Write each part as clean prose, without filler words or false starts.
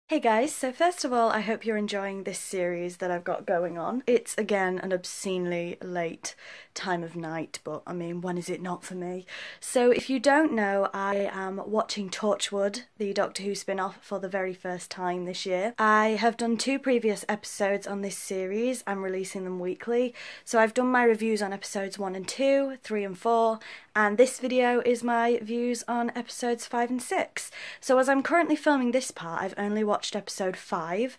Hey guys, so first of all, I hope you're enjoying this series that I've got going on. It's again an obscenely late time of night, but I mean, when is it not for me? So if you don't know, I am watching Torchwood, the Doctor Who spin-off, for the very first time this year. I have done 2 previous episodes on this series. I'm releasing them weekly. So I've done my reviews on episodes 1 and 2, 3 and 4, and this video is my views on episodes 5 and 6. So as I'm currently filming this part, I've only watched episode 5.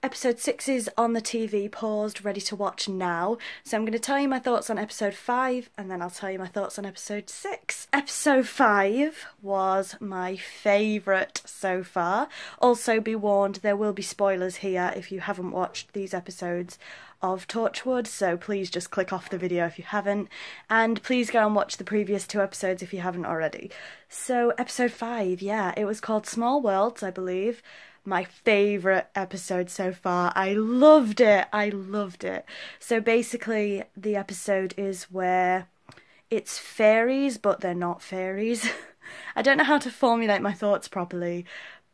Episode 6 is on the TV, paused, ready to watch now. So I'm going to tell you my thoughts on episode 5 and then I'll tell you my thoughts on episode 6. Episode 5 was my favourite so far. Also be warned, there will be spoilers here if you haven't watched these episodes of Torchwood, so please just click off the video if you haven't, and please go and watch the previous 2 episodes if you haven't already. So episode 5, yeah, it was called Small Worlds, I believe. My favourite episode so far. I loved it. I loved it. So basically the episode is where it's fairies, but they're not fairies. I don't know how to formulate my thoughts properly,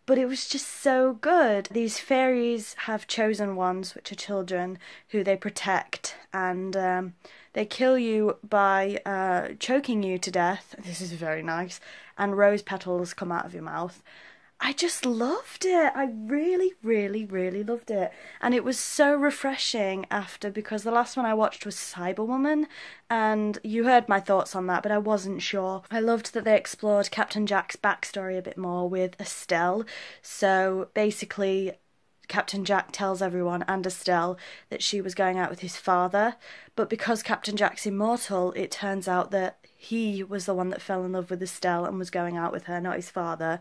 but it was just so good. These fairies have chosen ones, which are children, who they protect, and they kill you by choking you to death. This is very nice. And rose petals come out of your mouth. I just loved it. I really, really, really loved it. And it was so refreshing after, because the last one I watched was Cyberwoman, and you heard my thoughts on that, but I wasn't sure. I loved that they explored Captain Jack's backstory a bit more with Estelle. So basically, Captain Jack tells everyone, and Estelle, that she was going out with his father, but because Captain Jack's immortal, it turns out that he was the one that fell in love with Estelle and was going out with her, not his father.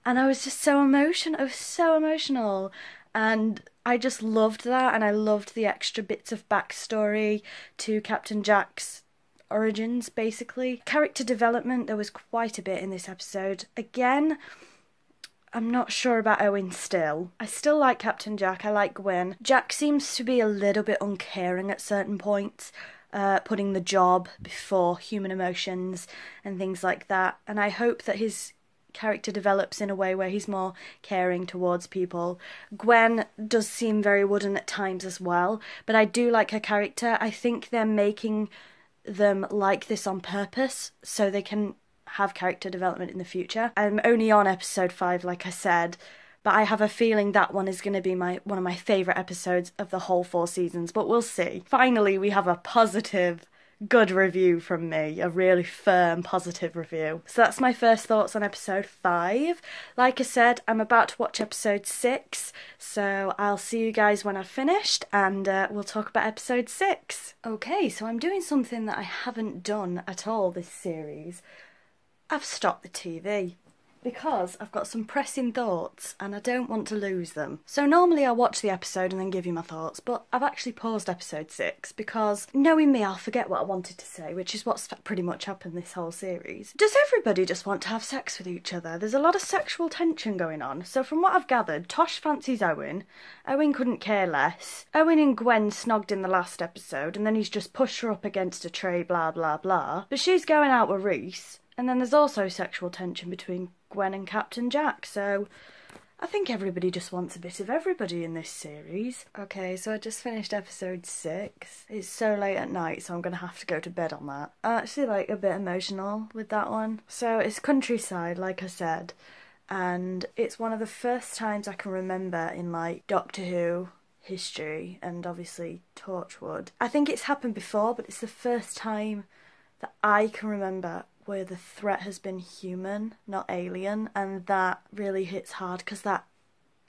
And I was just so emotional. I was so emotional. And I just loved that. And I loved the extra bits of backstory to Captain Jack's origins, basically. Character development, there was quite a bit in this episode. Again, I'm not sure about Owen still. I still like Captain Jack. I like Gwen. Jack seems to be a little bit uncaring at certain points. Putting the job before human emotions and things like that. And I hope that his character develops in a way where he's more caring towards people. Gwen does seem very wooden at times as well, but I do like her character. I think they're making them like this on purpose so they can have character development in the future. I'm only on episode 5, like I said, but I have a feeling that one is going to be one of my favourite episodes of the whole 4 seasons, but we'll see. Finally, we have a positive, good review from me, a really firm, positive review. So that's my first thoughts on episode 5. Like I said, I'm about to watch episode 6, so I'll see you guys when I've finished, and we'll talk about episode 6. Okay, so I'm doing something that I haven't done at all this series. I've stopped the TV. Because I've got some pressing thoughts and I don't want to lose them. So normally I watch the episode and then give you my thoughts, but I've actually paused episode 6 because, knowing me, I'll forget what I wanted to say, which is what's pretty much happened this whole series. Does everybody just want to have sex with each other? There's a lot of sexual tension going on. So from what I've gathered, Tosh fancies Owen. Owen couldn't care less. Owen and Gwen snogged in the last episode and then he's just pushed her up against a tray, blah blah blah. But she's going out with Reese. And then there's also sexual tension between Gwen and Captain Jack, so I think everybody just wants a bit of everybody in this series. Okay, so I just finished episode 6. It's so late at night, so I'm going to have to go to bed on that. I'm actually like a bit emotional with that one. So it's countryside, like I said, and it's one of the first times I can remember in like Doctor Who history and obviously Torchwood. I think it's happened before, but it's the first time that I can remember where the threat has been human, not alien, and that really hits hard because that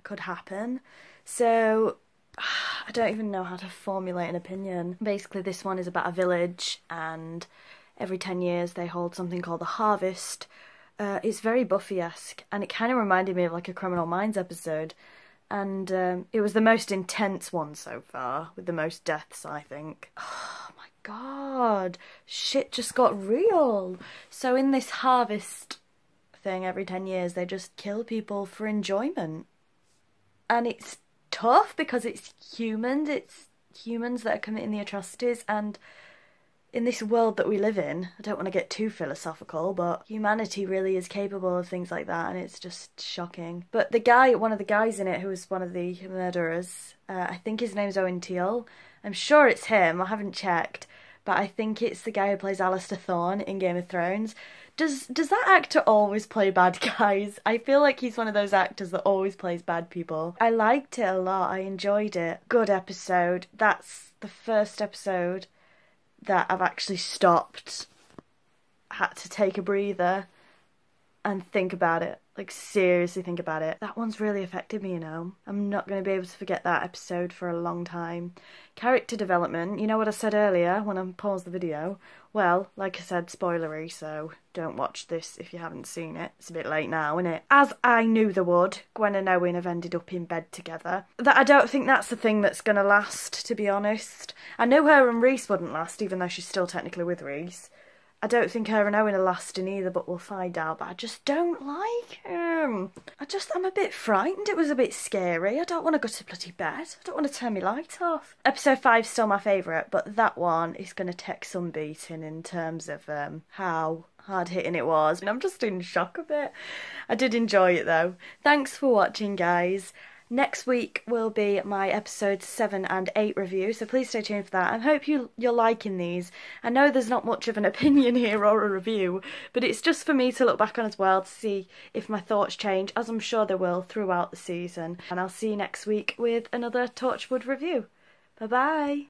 could happen. So I don't even know how to formulate an opinion. Basically this one is about a village, and every 10 years they hold something called the Harvest. It's very Buffy-esque, and it kind of reminded me of like a Criminal Minds episode, and it was the most intense one so far, with the most deaths, I think. Oh my god, shit just got real. So in this harvest thing, every 10 years they just kill people for enjoyment, and it's tough because it's humans that are committing the atrocities, and in this world that we live in, I don't want to get too philosophical, but humanity really is capable of things like that, and it's just shocking. But the guy, one of the guys in it who was one of the murderers, I think his name's Owen Teale. I'm sure it's him, I haven't checked, but I think it's the guy who plays Alistair Thorne in Game of Thrones. Does that actor always play bad guys? I feel like he's one of those actors that always plays bad people. I liked it a lot, I enjoyed it. Good episode. That's the first episode that I've actually stopped, had to take a breather and think about it. Like, seriously think about it. That one's really affected me, you know. I'm not going to be able to forget that episode for a long time. Character development, you know what I said earlier when I paused the video? Well, like I said, spoilery, so don't watch this if you haven't seen it. It's a bit late now, isn't it? As I knew they would, Gwen and Owen have ended up in bed together. I don't think that's the thing that's going to last, to be honest. I know her and Reese wouldn't last, even though she's still technically with Reese. I don't think her and Owen are lasting either, but we'll find out. But I just don't like him. I'm a bit frightened. It was a bit scary. I don't want to go to bloody bed. I don't want to turn my light off. Episode 5's still my favourite, but that one is going to take some beating in terms of how hard-hitting it was. And I'm just in shock a bit. I did enjoy it though. Thanks for watching, guys. Next week will be my episodes 7 and 8 review, so please stay tuned for that. I hope you're liking these. I know there's not much of an opinion here or a review, but it's just for me to look back on as well to see if my thoughts change, as I'm sure they will throughout the season. And I'll see you next week with another Torchwood review. Bye-bye!